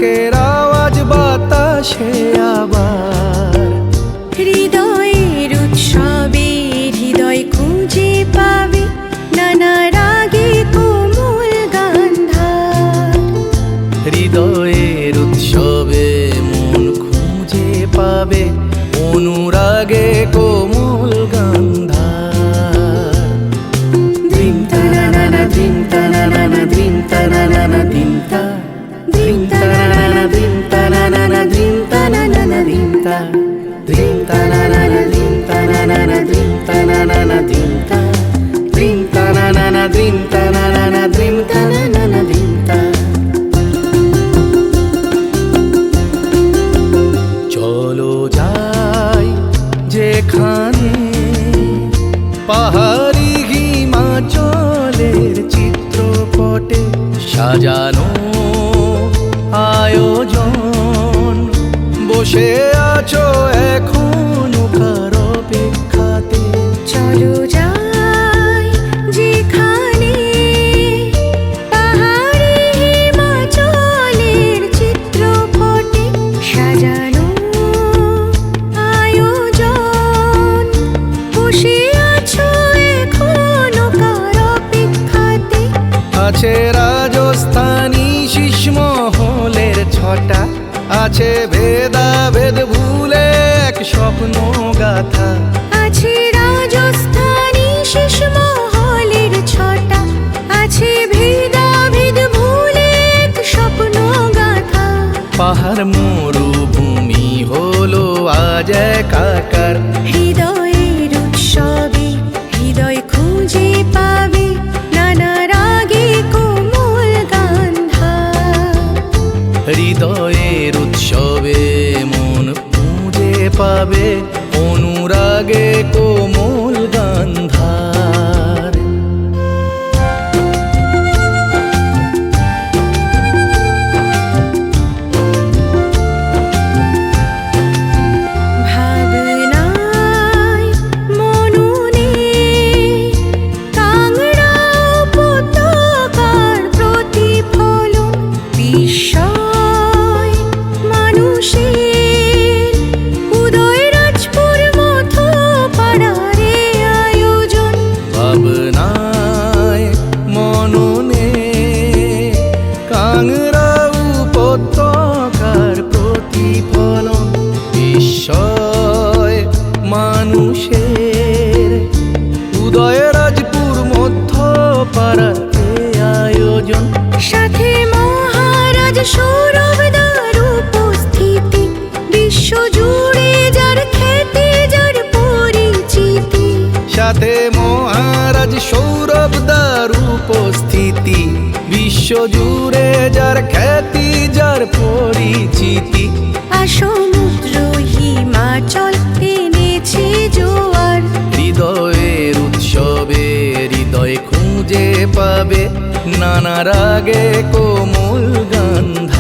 ঢাকের আওয়াজ বাতাসে আবার। হৃদয়ের উৎসবে হৃদয় খুঁজে পাবে নানা রাগে কোমল গান্ধার। হৃদয়ের উৎসবে মন খুঁজে পাবে অনুরাগে কোমল গান্ধার। ধ্রিম তানানা ধ্রিম তানানা ধ্রিম তানানা ধ্রিম তা ধ্রিম তানানা ধ্রিম তানানা ধ্রিম তানানা ধ্রিম তা ধ্রিম তানানা ধ্রিম তানানা ধ্রিম তানানা ধ্রিম তা ধ্রিম তানানা ধ্রিম তানানা ধ্রিম তানানা ধ্রিম তা। চলো যাই যেখানে পাহাড়ি হিমাচলের চিত্রপটে সাজানো আয়োজন। বসে আছো এখনো কার অপেক্ষাতে। চলো যাই যেখানে পাহাড়ি হিমাচলের চিত্রপটে সাজানো আয়োজন। বসে আছো এখনো কার অপেক্ষাতে। আছে রাজস্থানী শীষমহলের ছটা, আছে ভেদাভেদ ভুলে এক স্বপ্ন গাথা। আছে রাজস্থানী শীষমহলের ছটা, আছে ভেদাভেদ ভুলে এক স্বপ্ন গাথা। পাহাড় মরুভূমি হলো আজ একাকার। হৃদয়ের উৎসবে হৃদয় খুঁজে পাবে নানা রাগে কোমল গান্ধার। হৃদয়ের উৎসবে মন খুঁজে পাবে অনুরাগে কোমল গান্ধার। ভাবনায় মননে কাংড়া উপত্যকার প্রতিফলন। বিস্ময় মানুষের উদয়রাজপুর মথো পাড়ারে আয়োজন। ভাবনায় মননে কাংড়া উপত্যকার প্রতিফলন। বিস্ময় মানুষের উদয়রাজপুর মধ্য পাড়াতে আয়োজন। সাথে মহারাজ সৌরভদার উপস্থিতি। বিশ্বজুড়ে যার খ্যাতি যার পরিচিতি। সাথে মহারাজ সৌরভদার উপস্থিতি। বিশ্বজুড়ে যার খ্যাতি যার পরিচিতি। সমুদ্র হিমাচল এনেছে জোয়ার। হৃদয়ের উৎসবে হৃদয় খুঁজে পাবে নানা রাগে কোমল গান্ধার।